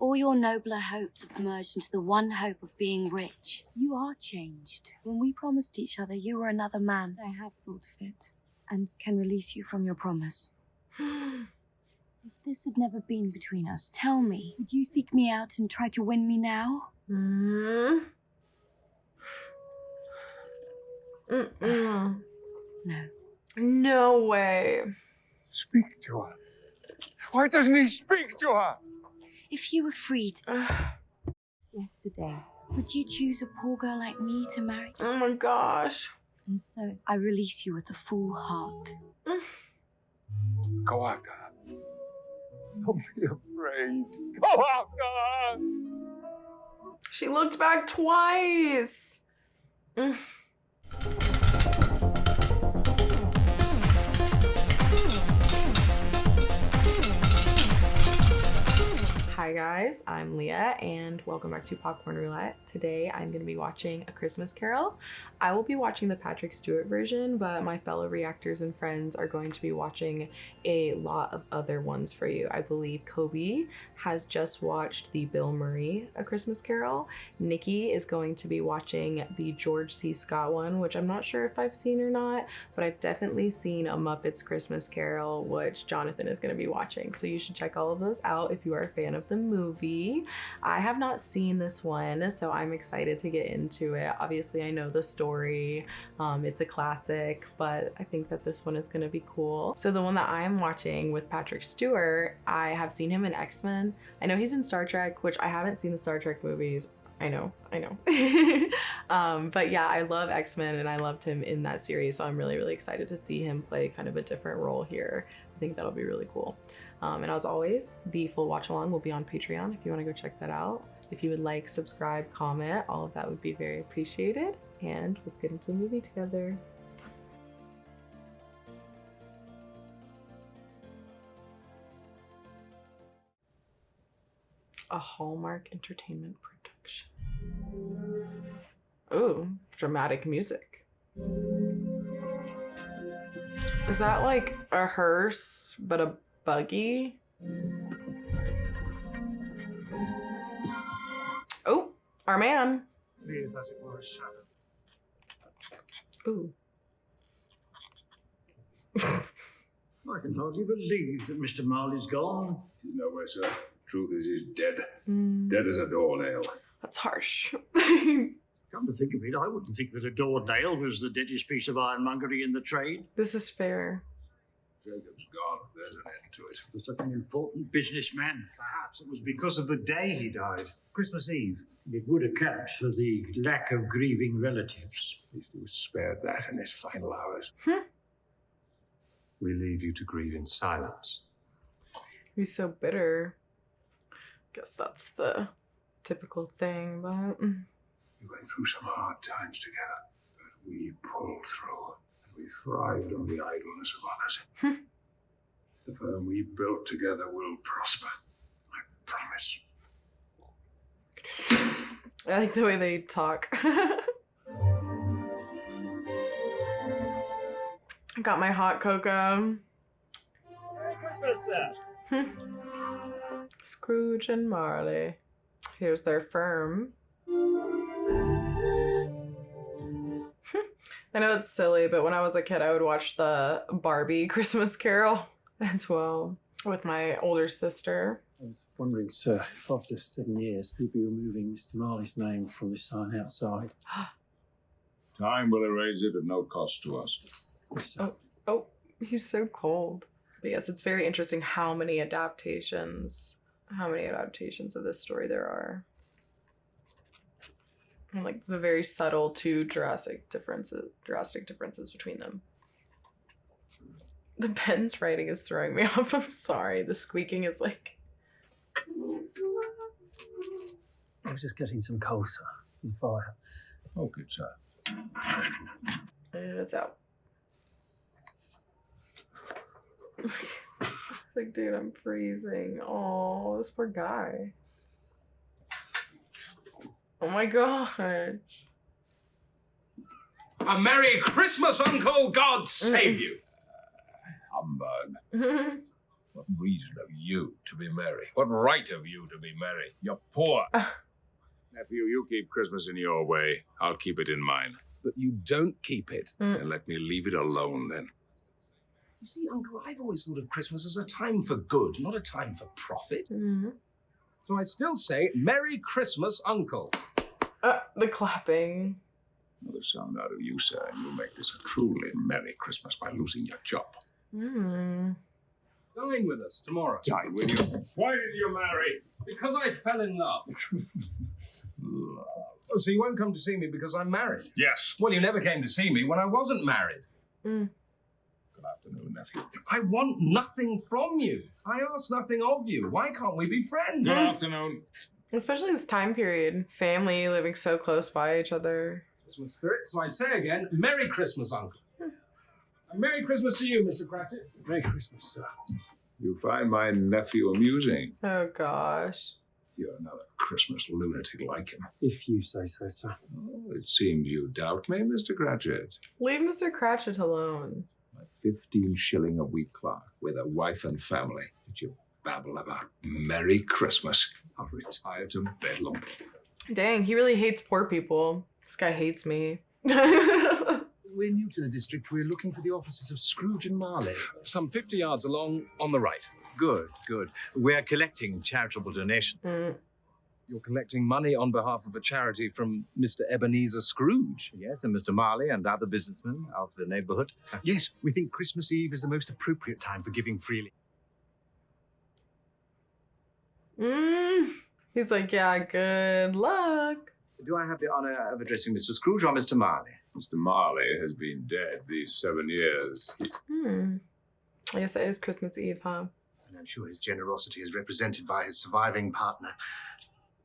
All your nobler hopes have merged into the one hope of being rich. You are changed. When we promised each other you were another man, I have thought of it and can release you from your promise. If this had never been between us, tell me, would you seek me out and try to win me now? No. No way. Speak to her. Why doesn't he speak to her? If you were freed yesterday, would you choose a poor girl like me to marry? Oh my gosh. And so I release you with a full heart. Go after her. Don't be afraid. Go after her. She looked back twice. Hi guys, I'm Leah and welcome back to Popcorn Roulette. Today I'm going to be watching A Christmas Carol. I will be watching the Patrick Stewart version, but my fellow reactors and friends are going to be watching a lot of other ones for you. I believe COBY has just watched the Bill Murray A Christmas Carol. NICKI is going to be watching the George C. Scott one, which I'm not sure if I've seen or not, but I've definitely seen A Muppet's Christmas Carol, which Jonathan is going to be watching. So you should check all of those out if you are a fan of the movie. I have not seen this one, so I'm excited to get into it. Obviously, I know the story. It's a classic, but I think that this one is going to be cool. So the one that I'm watching with Patrick Stewart, I have seen him in X-Men. I know he's in Star Trek, which I haven't seen the Star Trek movies. I know. But yeah, I love X-Men and I loved him in that series. So I'm really, really excited to see him play kind of a different role here. I think that'll be really cool. And as always, the full watch along will be on Patreon if you want to go check that out. If you would like, subscribe, comment, all of that would be very appreciated. And let's get into the movie together. A Hallmark Entertainment production. Ooh, dramatic music. Is that like a hearse, but a buggy? Oh, our man. Leave as it were a shadow. Ooh. I can hardly believe that Mr. Marley's gone. He's nowhere, sir. Truth is, he's dead. Dead as a doornail. That's harsh. Come to think of it, I wouldn't think that a doornail was the deadest piece of ironmongery in the trade. This is fair. Jacob's gone. There's an end to it. For such an important businessman. Perhaps it was because of the day he died, Christmas Eve. It would account for the lack of grieving relatives. At least he was spared that in his final hours. We leave you to grieve in silence. He's so bitter. Guess that's the typical thing, but... We went through some hard times together, but we pulled through, and we thrived on the idleness of others. The firm we built together will prosper. I promise. I like the way they talk. I got my hot cocoa. Merry Christmas, sir. Scrooge and Marley. Here's their firm. I know it's silly, but when I was a kid, I would watch the Barbie Christmas Carol as well with my older sister. I was wondering, sir, if after 7 years, you'd be removing Mr. Marley's name from the sign outside. Time will erase it at no cost to us. Yes, sir. Oh, he's so cold. But yes, it's very interesting how many adaptations of this story there are. And like the very subtle two drastic differences between them. The pen's writing is throwing me off. I'm sorry. The squeaking is like... I was just getting some coal, sir, from the fire. Oh, good, sir. And it's out. It's like, dude, I'm freezing. Oh, this poor guy. Oh my gosh. A Merry Christmas, Uncle! God save you! Humbug. What reason have you to be merry? What right have you to be merry? You're poor. Nephew, you keep Christmas in your way. I'll keep it in mine. But you don't keep it. Then let me leave it alone, then. You see, Uncle, I've always thought of Christmas as a time for good, not a time for profit. So I still say, Merry Christmas, Uncle. The clapping. Another sound out of you, sir, and you'll make this a truly Merry Christmas by losing your job. Mm. Dine with us tomorrow. Dine with you? Why did you marry? Because I fell in love. Oh, so you won't come to see me because I'm married? Yes. Well, you never came to see me when I wasn't married. Mm. Good afternoon, nephew. I want nothing from you. I ask nothing of you. Why can't we be friends? Good afternoon. Especially this time period. Family living so close by each other. Christmas spirit. So I say again, Merry Christmas, Uncle. And Merry Christmas to you, Mr. Cratchit. Merry Christmas, sir. You find my nephew amusing. Oh, gosh. You're another Christmas lunatic like him. If you say so, sir. Oh, it seems you doubt me, Mr. Cratchit. Leave Mr. Cratchit alone. My 15-shilling a week clerk with a wife and family. Did you babble about Merry Christmas? I'll retire to Bedlam. Dang, he really hates poor people. This guy hates me. We're new to the district. We're looking for the offices of Scrooge and Marley. Some 50 yards along on the right. Good, good. We're collecting charitable donations. You're collecting money on behalf of a charity from Mr. Ebenezer Scrooge. Yes, and Mr. Marley and other businessmen out of the neighborhood. Yes, we think Christmas Eve is the most appropriate time for giving freely. He's like, yeah, good luck. Do I have the honor of addressing Mr. Scrooge or Mr. Marley? Mr. Marley has been dead these 7 years. I guess it is Christmas Eve, huh? And I'm sure his generosity is represented by his surviving partner.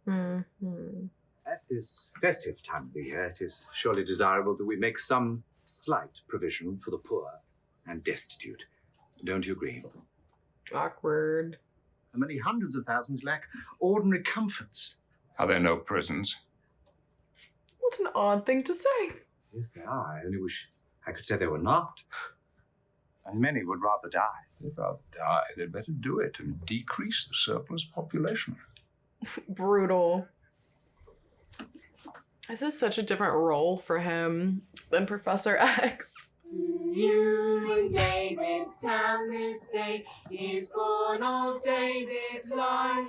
At this festive time of the year, it is surely desirable that we make some slight provision for the poor and destitute. Don't you agree? Awkward. And many hundreds of thousands lack ordinary comforts. Are there no prisons? What an odd thing to say. Yes, they are. I only wish I could say they were not. And many would rather die. They'd rather die. They'd better do it and decrease the surplus population. Brutal. This is such a different role for him than Professor X. New in David's town this day is born of David's line.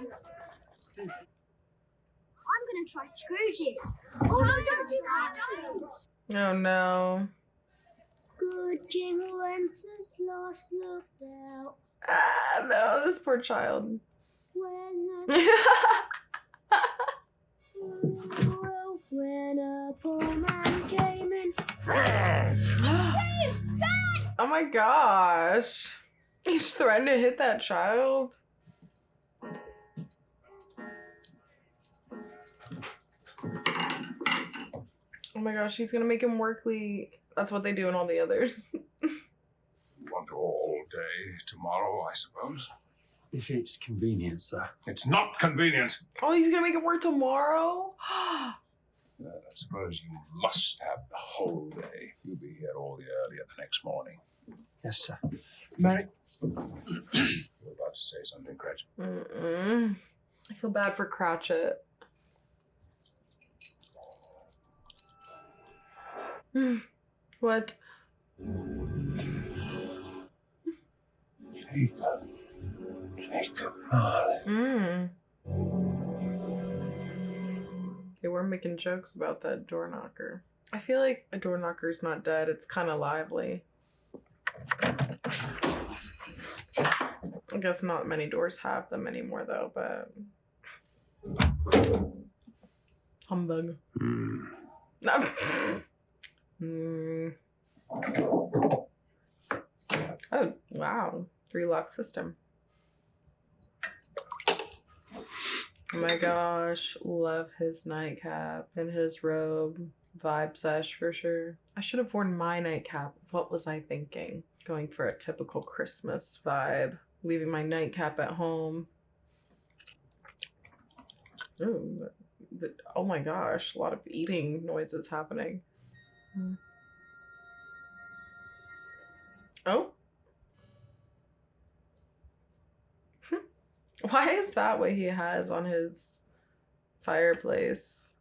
I'm gonna try Scrooge's. Oh, no, don't do that, don't. Oh no. Good King Wenceslas looked out. Ah, no, this poor child. When a poor man came in. Oh my gosh. He's threatened to hit that child. Oh my gosh, he's gonna make him work That's what they do in all the others. You want all day tomorrow, I suppose? If it's convenient, sir. It's not convenient. Oh, he's gonna make him work tomorrow? I suppose you must have the whole day. You'll be here all the earlier the next morning. Yes, sir. Mary. You're about to say something, Cratchit. I feel bad for Cratchit. What? Jacob Marley. They were making jokes about that door knocker. I feel like a door knocker's not dead. It's kind of lively. I guess not many doors have them anymore, though, but... Humbug. Oh, wow. 3-lock system. Oh my gosh. Love his nightcap and his robe. Vibe sesh for sure. I should have worn my nightcap. What was I thinking? Going for a typical Christmas vibe. Leaving my nightcap at home. Ooh, oh my gosh. A lot of eating noises happening. Oh. Why is that what he has on his fireplace?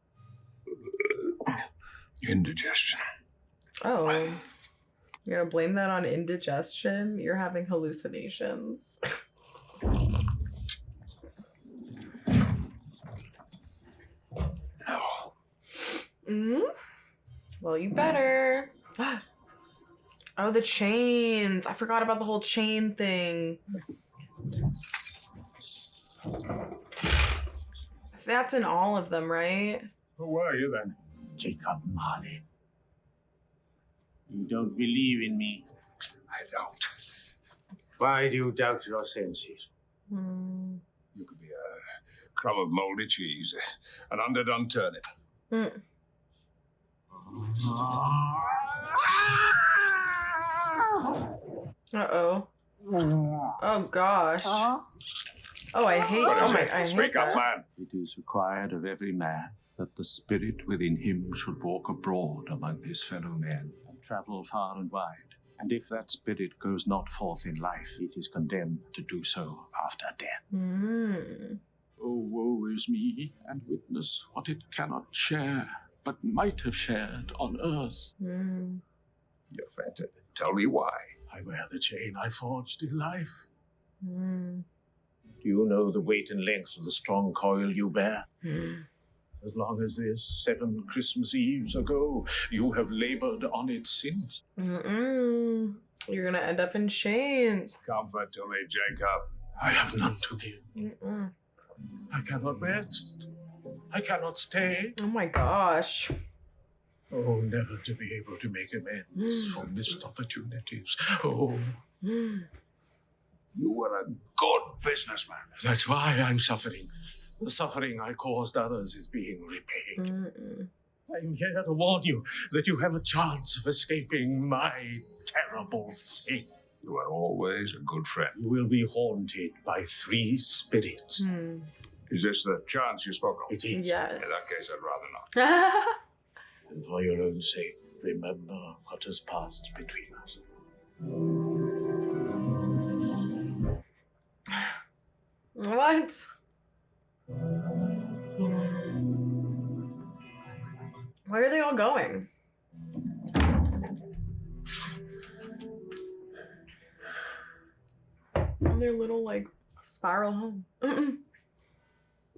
Indigestion. Oh. You're gonna blame that on indigestion? You're having hallucinations. Mm-hmm. Well, you better. Oh, the chains. I forgot about the whole chain thing. That's in all of them, right? Who were you then? Jacob Marley. You don't believe in me. I don't. Why do you doubt your senses? Mm. You could be a crumb of moldy cheese, an underdone turnip. Mm. Uh-oh. Oh, gosh. Oh, I hate I Speak hate up, that. man. It is required of every man that the spirit within him should walk abroad among his fellow men and travel far and wide. And if that spirit goes not forth in life, it is condemned to do so after death. Mm. Oh, woe is me, and witness what it cannot share, but might have shared on earth. Mm. You're offended. Tell me why. I wear the chain I forged in life. Mm. Do you know the weight and length of the strong coil you bear? Mm. As long as this 7 Christmas Eves ago, you have labored on it since. Mm-mm. You're gonna end up in chains. Comfort to me, Jacob. I have none to give. Mm-mm. I cannot rest. I cannot stay. Oh my gosh. Oh, never to be able to make amends for missed opportunities. Oh. Mm. You were a good businessman. That's why I'm suffering. The suffering I caused others is being repaid. Mm-mm. I'm here to warn you that you have a chance of escaping my terrible fate. You are always a good friend. You will be haunted by 3 spirits. Mm. Is this the chance you spoke of? It is. Yes. In that case, I'd rather not. And for your own sake, remember what has passed between us. What? Where are they all going? On their little, like, spiral home. Mm-mm.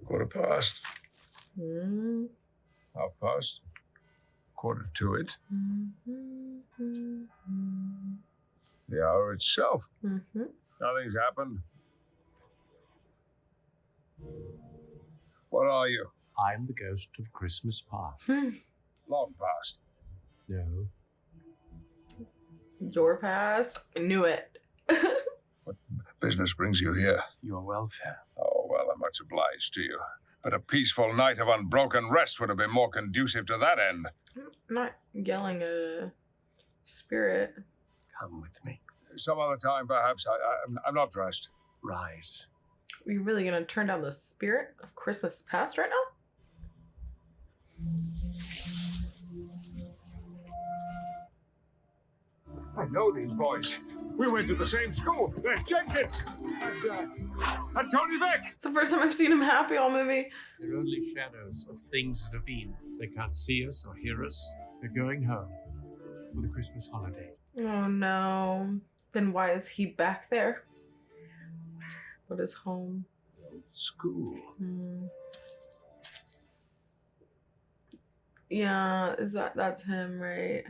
1:15. Mm. 1:30. 1:45 to it. Mm-hmm. The hour itself. Mm-hmm. Nothing's happened. What are you? I'm the ghost of Christmas past. Long past. No. Your past? I knew it. What business brings you here? Your welfare. Oh, well, I'm much obliged to you. But a peaceful night of unbroken rest would have been more conducive to that end. I'm not yelling at a spirit. Come with me. Some other time, perhaps. I'm not dressed. Rise. Are you really gonna turn down the spirit of Christmas past right now? I know these boys. We went to the same school. They're Jenkins and Tony Vick. It's the first time I've seen him happy all movie. They're only shadows of things that have been. They can't see us or hear us. They're going home for the Christmas holiday. Oh no. Then why is he back there? What is home? Old school. Yeah, that's him, right?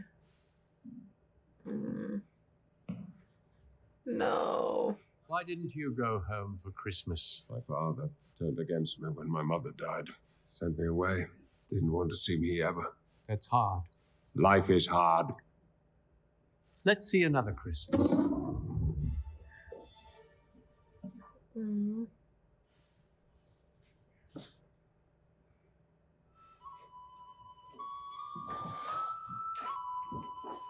No. Why didn't you go home for Christmas? My father turned against me when my mother died. Sent me away. Didn't want to see me ever. That's hard. Life is hard. Let's see another Christmas.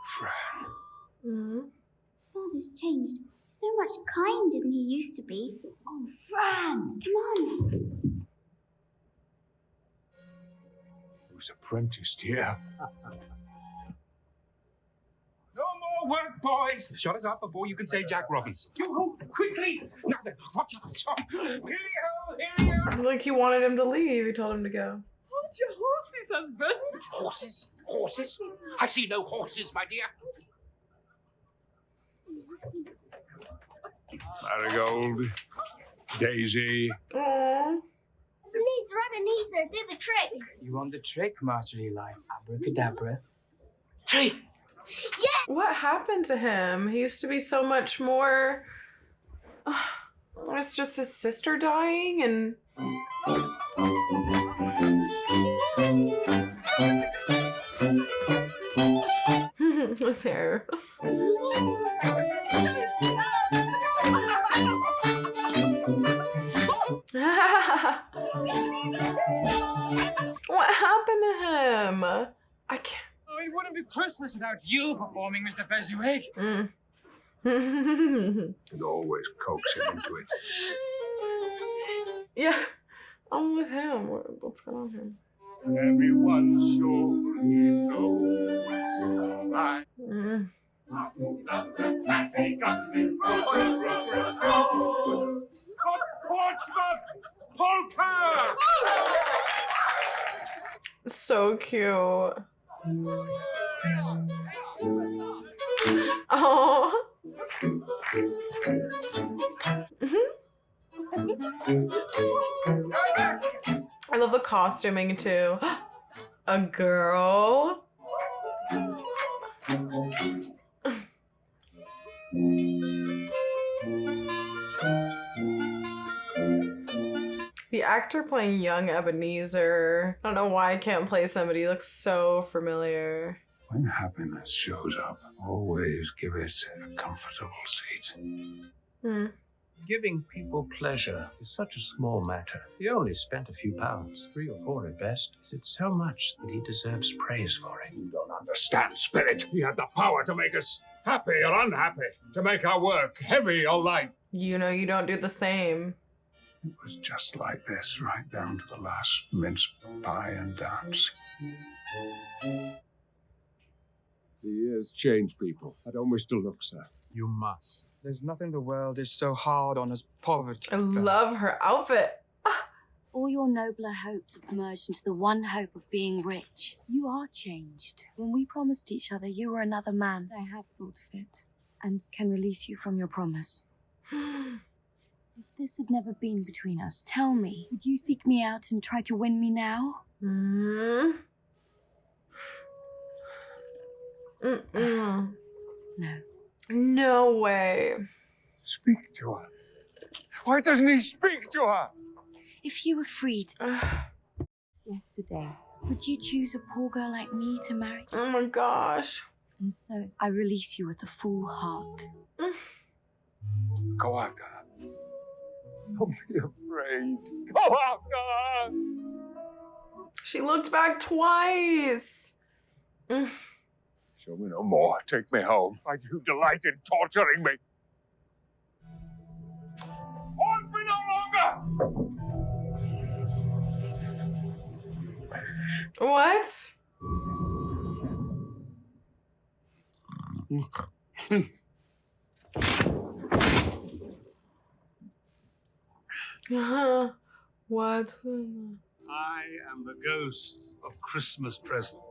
Fran. Father's changed. So much kinder than he used to be. Oh, Fran, come on. He was apprenticed here. No more your work, boys. Shut us up before you can say Jack Robinson. Yo-ho, quickly. Now then, watch out, Tom. Hilly-ho. Like he wanted him to leave. He told him to go. Hold your horses, husband. Horses? Horses? I see no horses, my dear. Marigold, Daisy. Aww. Ebenezer, do the trick. You want the trick, Master Eli? Abracadabra. 3. Yeah! What happened to him? He used to be so much more... It's just his sister dying and... His hair. What happened to him? I can't. Oh, it wouldn't be Christmas without you performing, Mr. Fezziwig. And always coax him into it. Yeah, I'm with him. What's going on here? Everyone's sure he knows. Right. Portsmouth polka! So cute. Oh. I love the costuming too. A girl. The actor playing young Ebenezer. I don't know why I can't play somebody. He looks so familiar. When happiness shows up, always give it a comfortable seat. Giving people pleasure is such a small matter. He only spent a few pounds, 3 or 4 at best. It's so much that he deserves praise for it. You don't understand, Spirit. He had the power to make us happy or unhappy, to make our work heavy or light. You know you don't do the same. It was just like this, right down to the last mince pie and dance. The years change people. I don't wish to look, sir. You must. There's nothing the world is so hard on as poverty. I love her outfit. All your nobler hopes have merged into the one hope of being rich. You are changed. When we promised each other you were another man, I have thought of it and can release you from your promise. If this had never been between us, tell me, would you seek me out and try to win me now? No. No way. Speak to her. Why doesn't he speak to her? If you were freed yesterday, would you choose a poor girl like me to marry? Oh my gosh. And so I release you with a full heart. Go after her. Don't be afraid. Go after her. She looked back twice. Show me no more. Take me home. I do delight in torturing me. Hold me no longer! What? What? I am the ghost of Christmas present.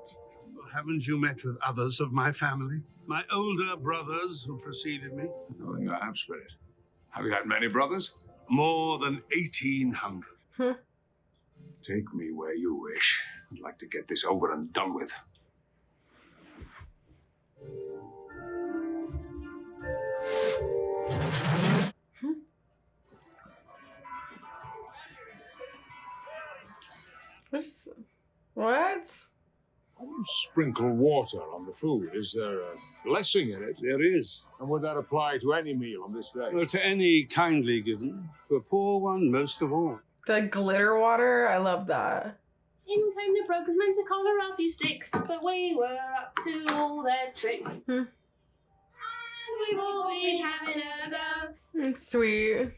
Haven't you met with others of my family? My older brothers who preceded me? Oh, you have, Spirit. Have you had many brothers? More than 1,800. Take me where you wish. I'd like to get this over and done with. What? When you sprinkle water on the food, is there a blessing in it? There is. And would that apply to any meal on this day? Well, to any kindly given, to a poor one most of all. The glitter water? I love that. In came the brokers meant to collar off your sticks, but we were up to all their tricks. And we've all been having a go. Sweet.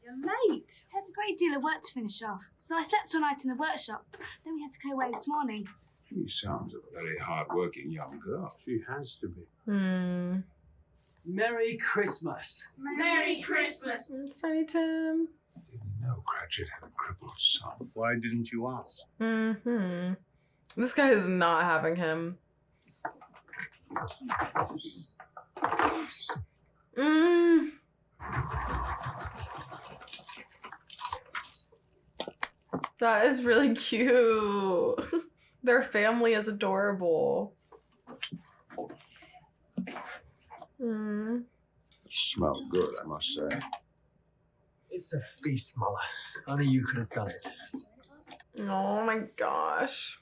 You're late. I had a great deal of work to finish off, so I slept all night in the workshop. Then we had to go away this morning. She sounds a very hard-working young girl. She has to be. Merry Christmas. Merry Christmas. It's Tiny Tim. Didn't know Cratchit had a crippled son. Why didn't you ask? Mm-hmm. This guy is not having him. That is really cute. Their family is adorable. Smell good, I must say. It's a feast, Muller. Only you could have done it. Oh my gosh.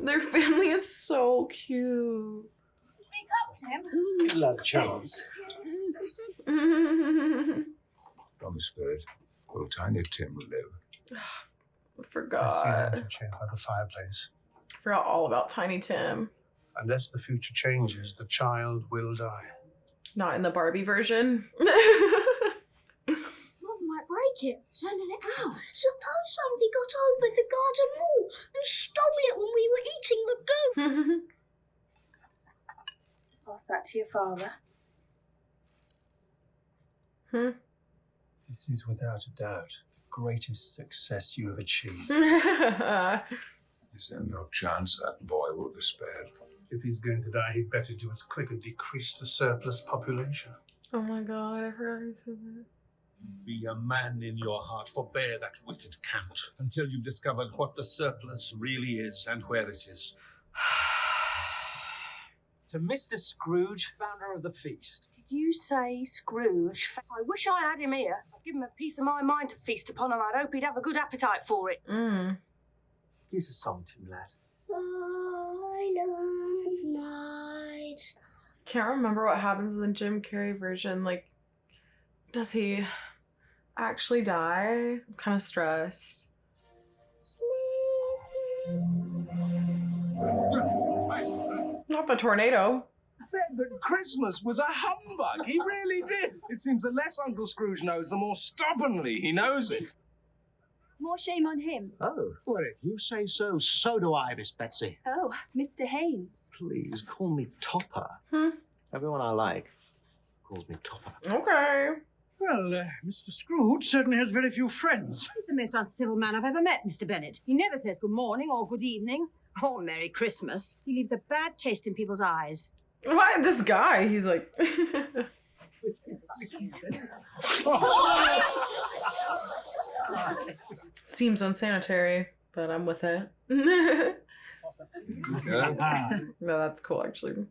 Their family is so cute. Wake up, Tim. You love Charles. From the spirit, will Tiny Tim live? I I see forgot. that chair by the fireplace. Forgot all about Tiny Tim. Unless the future changes, the child will die. Not in the Barbie version. Mother might break it, turning it out. Suppose somebody got over the garden wall and stole it when we were eating the goo. Pass that to your father. This is without a doubt the greatest success you have achieved. Is there no chance that boy will be spared? If he's going to die, he'd better do it quick and decrease the surplus population. Oh my god, I forgot he said that. Be a man in your heart, forbear that wicked cant, until you've discovered what the surplus really is and where it is. To Mr. Scrooge, founder of the feast. Did you say Scrooge? I wish I had him here. I'd give him a piece of my mind to feast upon, and I'd hope he'd have a good appetite for it. Here's a song, Tim lad. Silent night. Can't remember what happens in the Jim Carrey version. Like, does he actually die? I'm kind of stressed. Not the tornado. Said that Christmas was a humbug. He really did. It seems the less Uncle Scrooge knows, the more stubbornly he knows it. More shame on him. Oh, well, if you say so, so do I, Miss Betsy. Oh, Mr. Haynes. Please call me Topper. Everyone I like calls me Topper. Okay. Well, Mr. Scrooge certainly has very few friends. He's the most uncivil man I've ever met, Mr. Bennet. He never says good morning or good evening or Merry Christmas. He leaves a bad taste in people's eyes. Why this guy? He's like. Seems unsanitary, but I'm with it. No, that's cool, actually.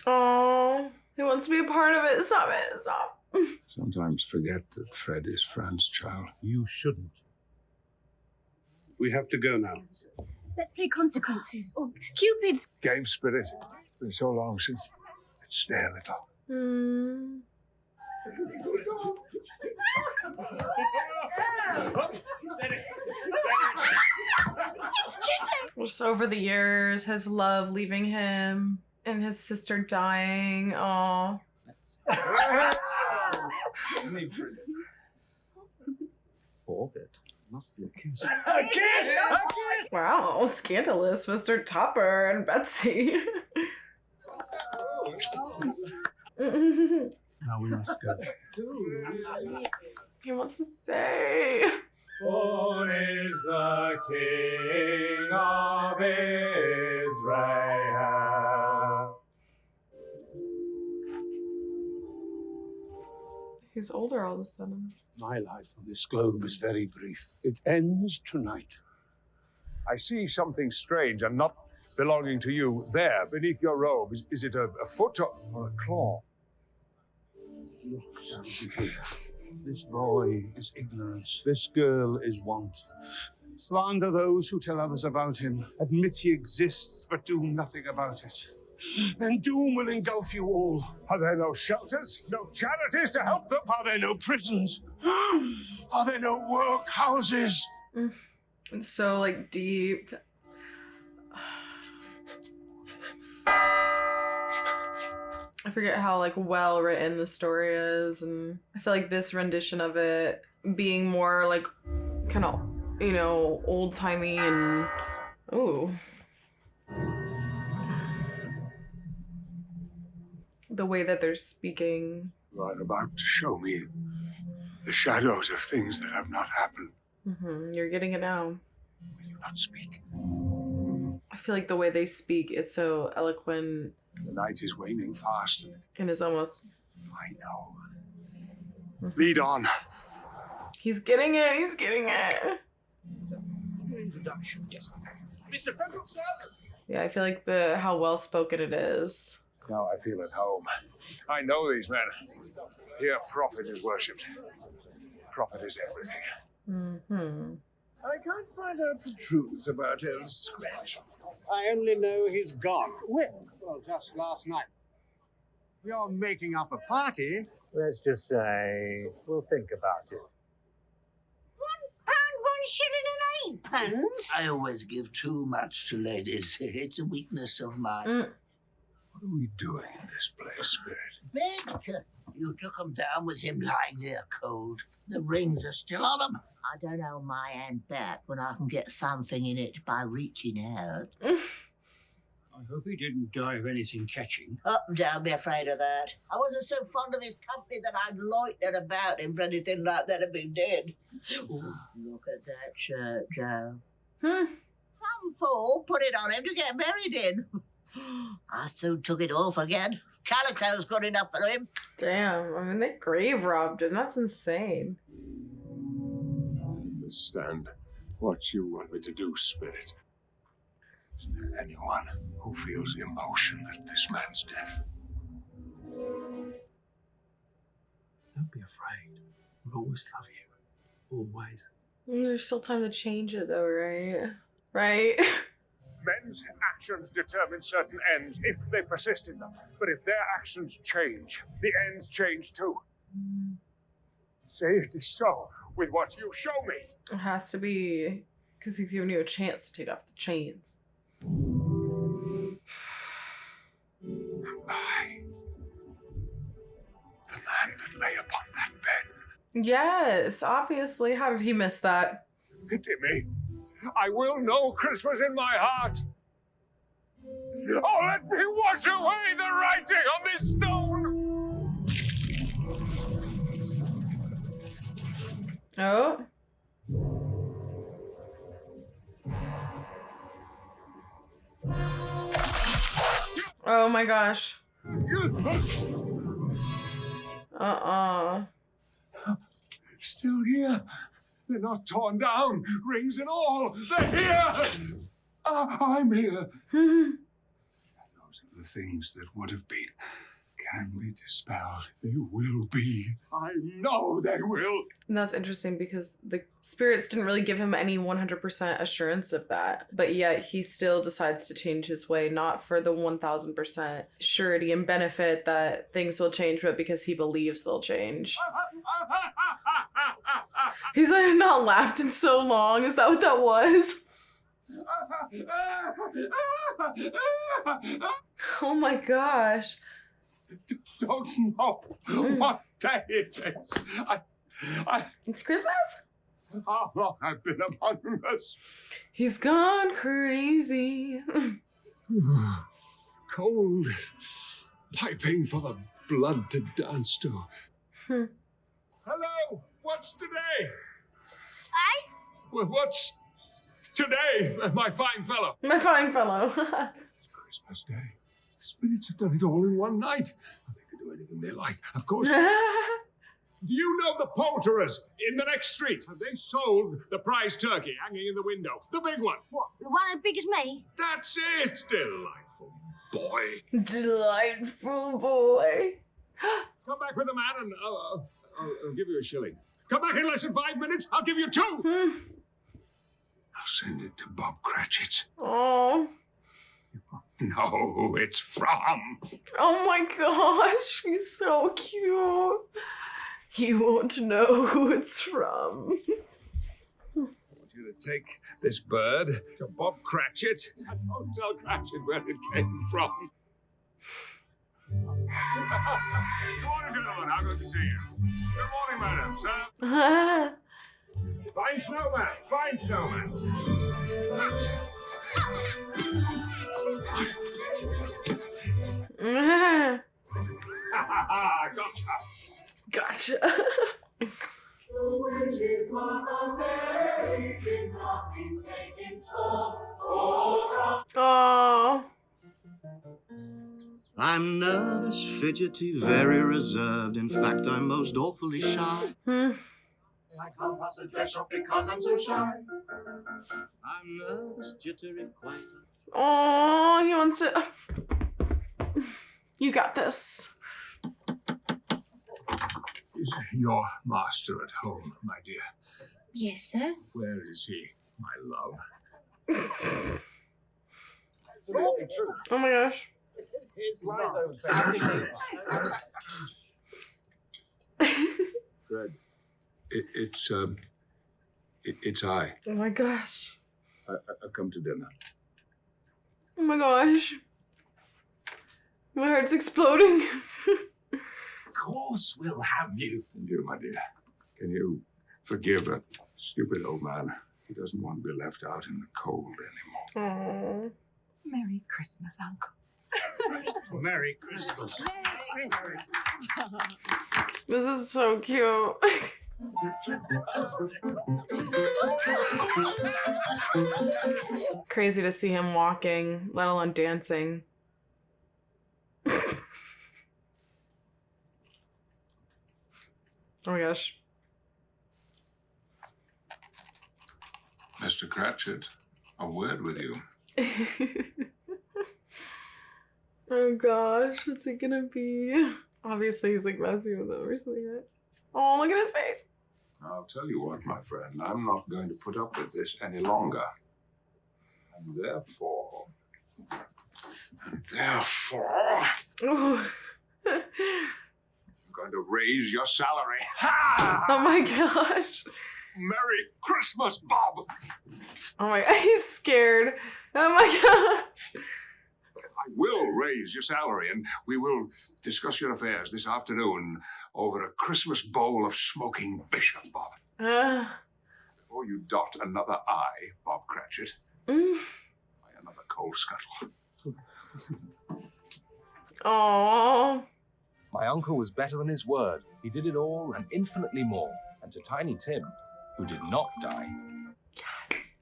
Oh, he wants to be a part of it. Stop it. Stop. Sometimes forget that Fred is Fran's child. You shouldn't. We have to go now. Let's play consequences or Cupid's. Game spirit. It's been so long since. Let's stay a little. Just over the years, his love leaving him and his sister dying. Oh. Orbit. Must be a kiss. A kiss! A kiss! Wow, scandalous, Mr. Topper and Betsy. Now we must go. He wants to stay. Born is the King of Israel. He's older all of a sudden. My life on this globe is very brief. It ends tonight. I see something strange and not belonging to you there beneath your robe. Is it a foot or a claw? Look down here. This boy is ignorance. This girl is want. Slander those who tell others about him. Admit he exists, but do nothing about it. Then doom will engulf you all. Are there no shelters? No charities to help them? Are there no prisons? Are there no workhouses? It's so, like, deep. I forget how, like, well written the story is, and I feel like this rendition of it being more, like, kind of, you know, old-timey and... Ooh. The way that they're speaking. You are about to show me the shadows of things that have not happened. You're getting it now. Will you not speak? I feel like the way they speak is so eloquent. The night is waning fast. And is almost... I know. Lead on. He's getting it. He's getting it. Introduction, yes. Mr. Patrick Stewart. Yeah, I feel like how well spoken it is. Now I feel at home. I know these men. Here, prophet is worshipped. Prophet is everything. I can't find out the truth about old Scrooge. I only know he's gone. When? Well, just last night. We are making up a party. Let's just say we'll think about it. £1, 1 shilling and 8pence. I always give too much to ladies. It's a weakness of mine. What are we doing in this place, Spirit? Victor, you took him down with him lying there cold. The rings are still on him. I don't hold my hand back when I can get something in it by reaching out. I hope he didn't die of anything catching. Oh, don't be afraid of that. I wasn't so fond of his company that I'd loitered about him for anything like that to be dead. Ooh, look at that shirt, Joe. Some fool put it on him to get buried in. I soon took it off again. Calico's good enough for him. Damn, I mean, they grave robbed him. That's insane. Understand what you want me to do, Spirit. Is there anyone who feels emotion at this man's death? Don't be afraid. We'll always love you. Always. There's still time to change it, though, right? Right? Men's actions determine certain ends if they persist in them. But if their actions change, the ends change too. Say it is so with what you show me. It has to be, because he's giving you a chance to take off the chains. I, the man that lay upon that bed. Yes, obviously. How did he miss that? Pity me. I will know Christmas in my heart. Oh, let me wash away the writing on this stone. Oh. Oh my gosh. Still here. They're not torn down, rings and all. They're here. I'm here. Those are the things that would have been can be dispelled. They will be. I know they will. And that's interesting because the spirits didn't really give him any 100% assurance of that. But yet he still decides to change his way, not for the 1000% surety and benefit that things will change, but because he believes they'll change. He's like not laughed in so long. Is that what that was? Oh my gosh. Don't know what day it is. It's Christmas? How long I've been among us. He's gone crazy. Cold, piping for the blood to dance to. Hello, what's today? Well, what's today, my fine fellow? My fine fellow. It's Christmas Day. The spirits have done it all in one night. They can do anything they like, of course. Do you know the poulterers in the next street? Have they sold the prize turkey hanging in the window? The big one. What, the one as big as me? That's it. Delightful boy. Delightful boy. Come back with the man and I'll give you a shilling. Come back in less than 5 minutes. I'll give you 2. I'll send it to Bob Cratchit. Oh. Know who it's from. Oh my gosh, he's so cute. He won't know who it's from. I want you to take this bird to Bob Cratchit and don't tell Cratchit where it came from. Good morning, gentlemen. How good to see you. Good morning, madam, sir. Fine snowman. Fine snowman. Gotcha. Oh. I'm nervous, fidgety, very reserved. In fact, I'm most awfully shy. I can't pass a threshold because I'm so shy. I'm nervous, jittery, quite. Oh, he wants to. You got this. Is your master at home, my dear? Yes, sir. Where is he, my love? Oh my gosh. Fred, it's I. Oh my gosh. I've come to dinner. Oh my gosh. My heart's exploding. Of course we'll have you. And you, my dear, can you forgive that stupid old man? He doesn't want to be left out in the cold anymore. Aww. Merry Christmas, Uncle. Merry Christmas. Merry Christmas. This is so cute. Crazy to see him walking, let alone dancing. Oh my gosh. Mr. Cratchit, a word with you. Oh gosh, what's it gonna be? Obviously he's like messing with him or something, right? Oh, look at his face. I'll tell you what, my friend, I'm not going to put up with this any longer. And therefore... Oh. I'm going to raise your salary. Ha! Oh my gosh. Merry Christmas, Bob! Oh my god, he's scared. Oh my gosh. I will raise your salary, and we will discuss your affairs this afternoon over a Christmas bowl of smoking bishop, Bob. Before you dot another I, Bob Cratchit, by another coal scuttle. Aww. My uncle was better than his word. He did it all and infinitely more. And to Tiny Tim, who did not die. Yes.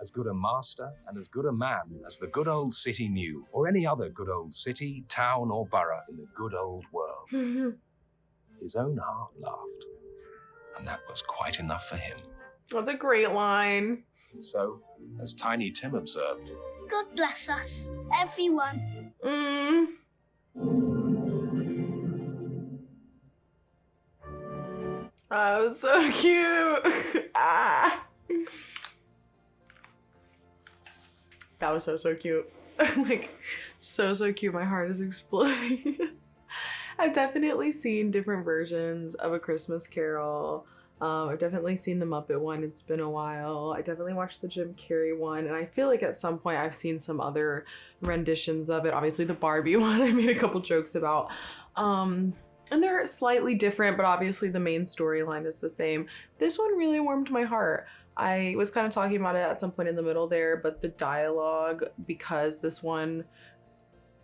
As good a master and as good a man as the good old city knew, or any other good old city, town, or borough in the good old world. His own heart laughed, and that was quite enough for him. That's a great line. So, as Tiny Tim observed, God bless us, everyone. Oh, so cute. Ah. That was so cute. Like, so cute. My heart is exploding. I've definitely seen different versions of A Christmas Carol. I've definitely seen the Muppet one. It's been a while. I definitely watched the Jim Carrey one, and I feel like at some point I've seen some other renditions of it. Obviously the Barbie one I made a couple jokes about. And they're slightly different, but obviously the main storyline is the same. This one really warmed my heart. I was kind of talking about it at some point in the middle there, but the dialogue, because this one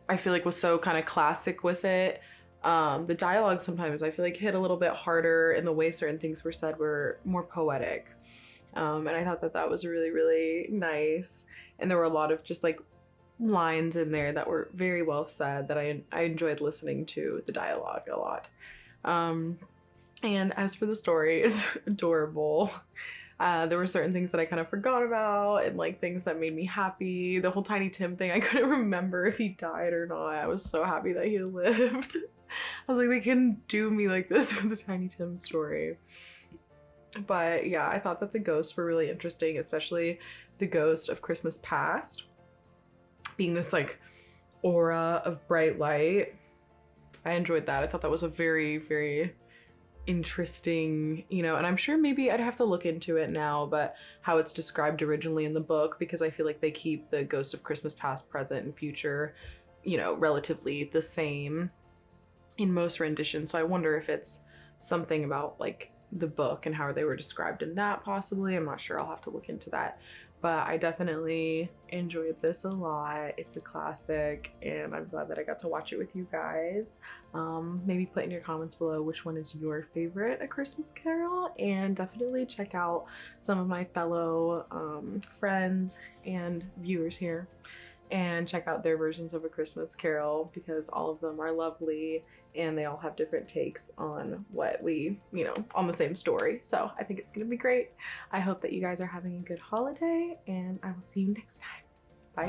I feel like was so kind of classic with it, the dialogue sometimes I feel like hit a little bit harder, and the way certain things were said were more poetic. And I thought that that was really, really nice. And there were a lot of just like lines in there that were very well said that I enjoyed listening to the dialogue a lot. And as for the story, it's adorable. There were certain things that I kind of forgot about, and like things that made me happy. The whole Tiny Tim thing, I couldn't remember if he died or not. I was so happy that he lived. I was like, they couldn't do me like this with the Tiny Tim story. But yeah, I thought that the ghosts were really interesting, especially the ghost of Christmas Past being this like aura of bright light. I enjoyed that. I thought that was a very, very interesting, you know, and I'm sure maybe I'd have to look into it now, but how it's described originally in the book, because I feel like they keep the ghost of Christmas Past, present, and future, you know, relatively the same in most renditions. So I wonder if it's something about like the book and how they were described in that, possibly. I'm not sure. I'll have to look into that. but I definitely enjoyed this a lot. It's a classic, and I'm glad that I got to watch it with you guys. Maybe put in your comments below which one is your favorite A Christmas Carol, and definitely check out some of my fellow friends and viewers here and check out their versions of A Christmas Carol, because all of them are lovely and they all have different takes on what we, you know, on the same story. So I think it's gonna be great. I hope that you guys are having a good holiday, and I will see you next time. Bye.